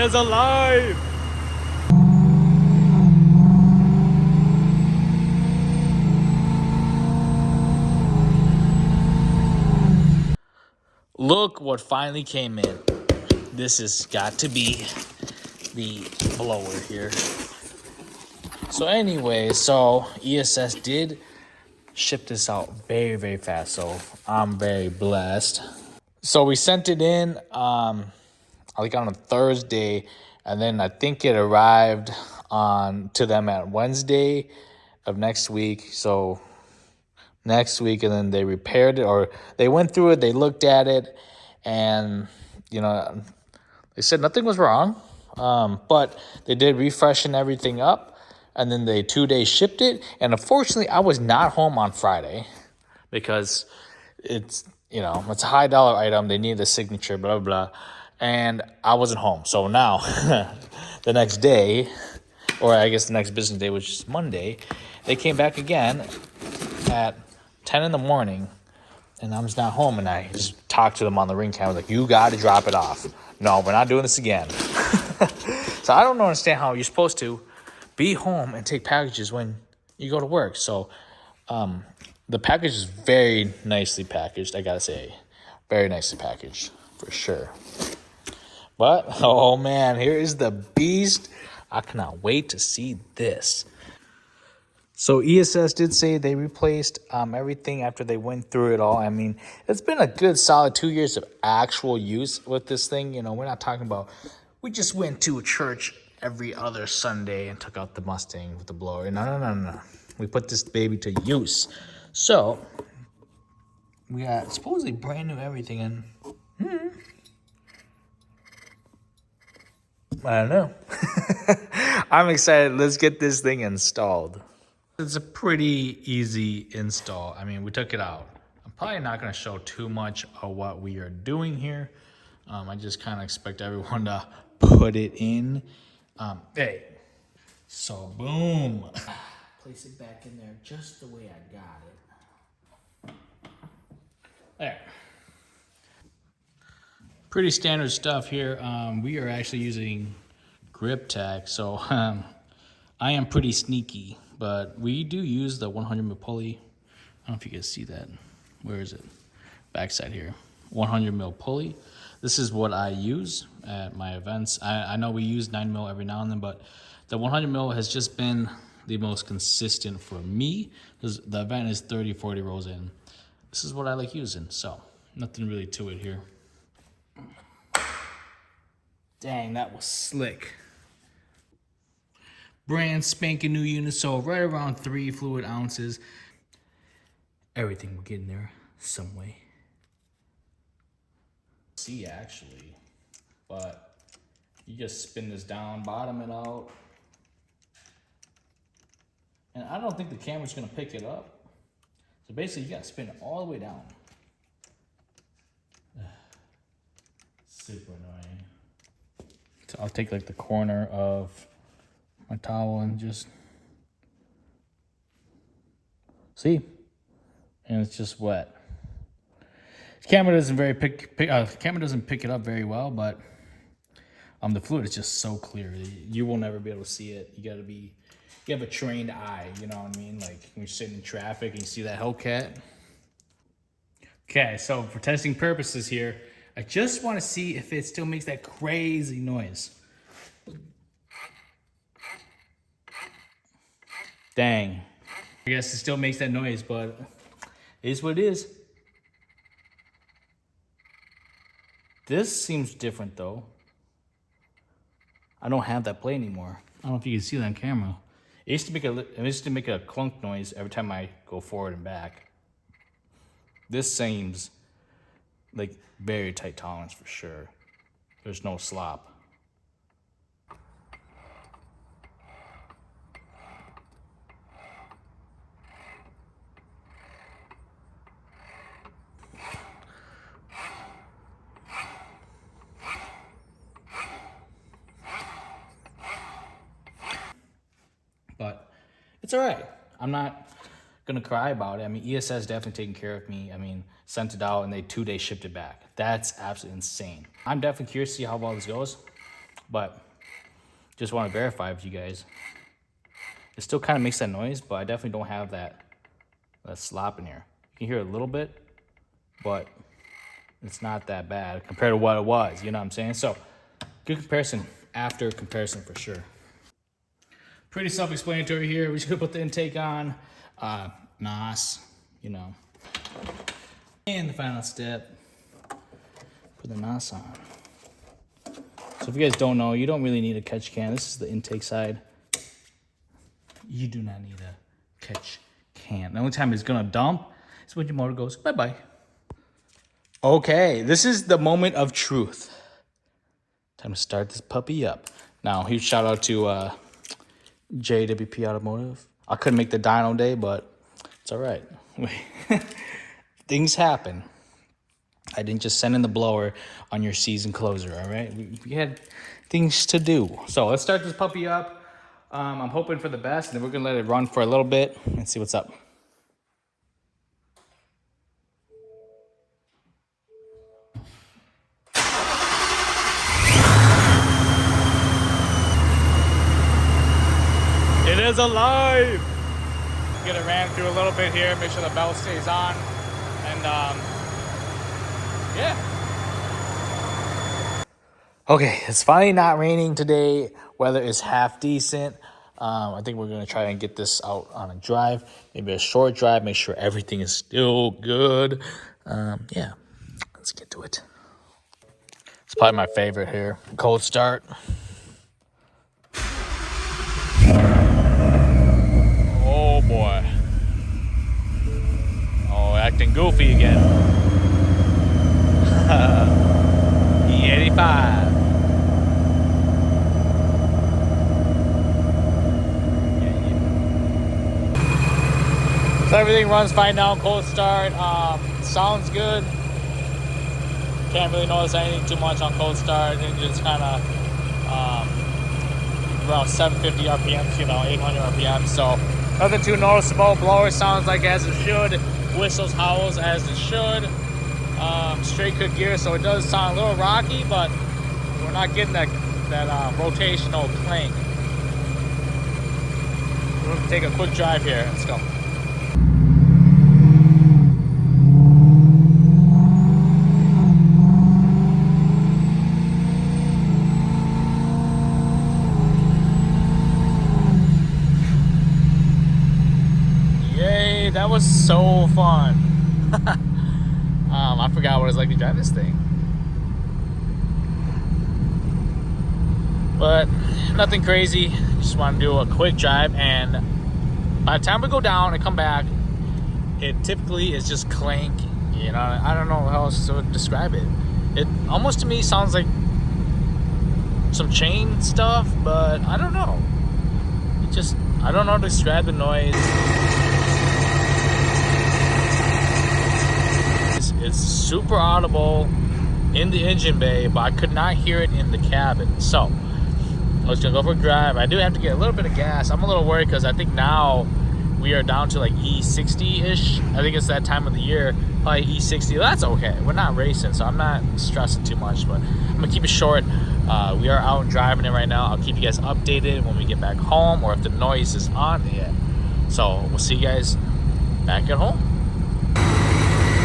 Santa's alive! Look what finally came in. This has got to be the blower here. So anyway, ESS did ship this out very, very fast. So I'm very blessed. So we sent it in like on a Thursday, and then I think it arrived to them at Wednesday of next week. So next week, and then they repaired it, or they went through it, they looked at it, and they said nothing was wrong, but they did refreshen everything up, and then they 2 days shipped it. And unfortunately, I was not home on Friday because it's a high dollar item, they need a signature, blah blah blah, and I wasn't home. So now the next day, or I guess the next business day, which is Monday, they came back again at 10 in the morning, and I was not home, and I just talked to them on the ring camera, like, you got to drop it off. No, we're not doing this again. So I don't understand how you're supposed to be home and take packages when you go to work. So the package is very nicely packaged, I got to say. Very nicely packaged, for sure. But, oh man, here is the beast. I cannot wait to see this. So ESS did say they replaced everything after they went through it all. I mean, it's been a good solid 2 years of actual use with this thing. We're not talking about, we just went to a church every other Sunday and took out the Mustang with the blower. No. We put this baby to use. So we got supposedly brand new everything, and I don't know. I'm excited. Let's get this thing installed. It's a pretty easy install. I mean, we took it out. I'm probably not going to show too much of what we are doing here. I just kind of expect everyone to put it in. Hey, so boom. Place it back in there just the way I got it. There. Pretty standard stuff here. We are actually using grip tack, so I am pretty sneaky. But we do use the 100 mil pulley. I don't know if you guys see that. Where is it? Backside here. 100 mil pulley. This is what I use at my events. I know we use 9 mil every now and then, but the 100 mil has just been the most consistent for me, because the event is 30, 40 rows in. This is what I like using, so nothing really to it here. Dang, that was slick. Brand spanking new unit, so right around 3 fluid ounces. Everything will get in there some way. See, actually, but you just spin this down, bottom it out. And I don't think the camera's gonna pick it up. So basically you gotta spin it all the way down. Super annoying. So I'll take like the corner of my towel and just see, and it's just wet. The camera doesn't pick it up very well, but the fluid is just so clear. You will never be able to see it. You have a trained eye, you know what I mean? Like when you're sitting in traffic and you see that Hellcat. Okay, so for testing purposes here, I just want to see if it still makes that crazy noise. Dang. I guess it still makes that noise, but it is what it is. This seems different though. I don't have that play anymore. I don't know if you can see that on camera. It used to make a clunk noise every time I go forward and back. This seems like very tight tolerance for sure. There's no slop. But it's all right. I'm not gonna cry about it. I mean, ESS definitely taking care of me. I mean, sent it out and they 2 days shipped it back. That's absolutely insane. I'm definitely curious to see how well this goes. but just want to verify with you guys. It still kind of makes that noise, but I definitely don't have that slop in here. You can hear a little bit, but it's not that bad compared to what it was. You know what I'm saying? So good comparison after comparison for sure. Pretty self-explanatory here. We just gonna put the intake on, NOS, you know. And the final step, put the NOS on. So if you guys don't know, you don't really need a catch can. This is the intake side. You do not need a catch can. The only time it's gonna dump is when your motor goes bye-bye. Okay, this is the moment of truth. Time to start this puppy up. Now, huge shout out to JWP Automotive. I couldn't make the dyno day, but it's all right. Things happen. I didn't just send in the blower on your season closer, all right? We had things to do. So let's start this puppy up. I'm hoping for the best, and then we're gonna let it run for a little bit and see what's up. It is alive! Get it ran through a little bit here, make sure the belt stays on, and yeah. Okay, it's finally not raining today. Weather is half decent. I think we're gonna try and get this out on a drive, maybe a short drive, make sure everything is still good. Yeah, let's get to it. It's probably my favorite here. Cold start. Oh boy. Oh, acting goofy again. E85. So everything runs fine now, cold start. Sounds good. Can't really notice anything too much on cold start. Engine's kind of around 750 RPMs, you know, 800 RPMs. So nothing too noticeable. Blower sounds like as it should. Whistles, howls as it should. Straight cook gear, so it does sound a little rocky, but we're not getting that rotational clank. We're gonna take a quick drive here. Let's go. Yay, that was so fun. I forgot what it was like to drive this thing. But nothing crazy. Just want to do a quick drive, and by the time we go down and come back, it typically is just clanking. You know, I don't know how else to describe it. It almost to me sounds like some chain stuff, but I don't know. It just, I don't know how to describe the noise. It's super audible in the engine bay, but I could not hear it in the cabin. So I was gonna go for a drive. I do have to get a little bit of gas. I'm a little worried because I think now we are down to like E60-ish. I think it's that time of the year, probably E60. That's okay. We're not racing, so I'm not stressing too much, but I'm gonna keep it short. We are out and driving it right now. I'll keep you guys updated when we get back home or if the noise is on yet. So we'll see you guys back at home.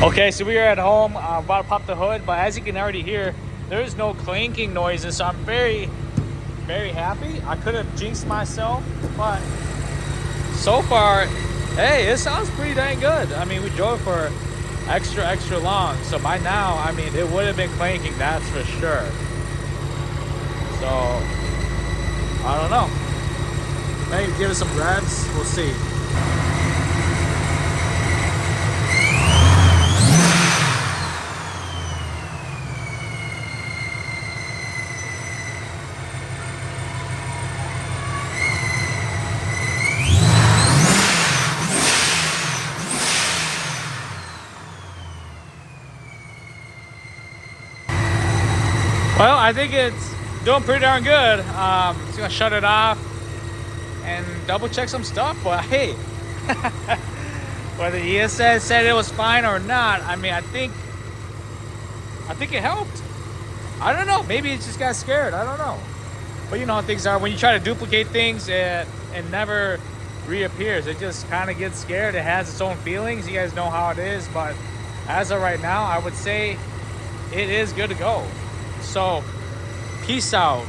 Okay, so we are at home. I'm about to pop the hood, but as you can already hear, there's no clanking noises, so I'm very, very happy. I could have jinxed myself, but so far, hey, it sounds pretty dang good. I mean, we drove for extra long, so by now, I mean, it would have been clanking, that's for sure. So, I don't know. Maybe give it some revs, we'll see. Well, I think it's doing pretty darn good. Just gonna shut it off and double check some stuff, but hey, whether ESS said it was fine or not, I mean, I think it helped. I don't know, maybe it just got scared, I don't know. But you know how things are. When you try to duplicate things, it never reappears. It just kind of gets scared. It has its own feelings. You guys know how it is. But as of right now, I would say it is good to go. So, peace out.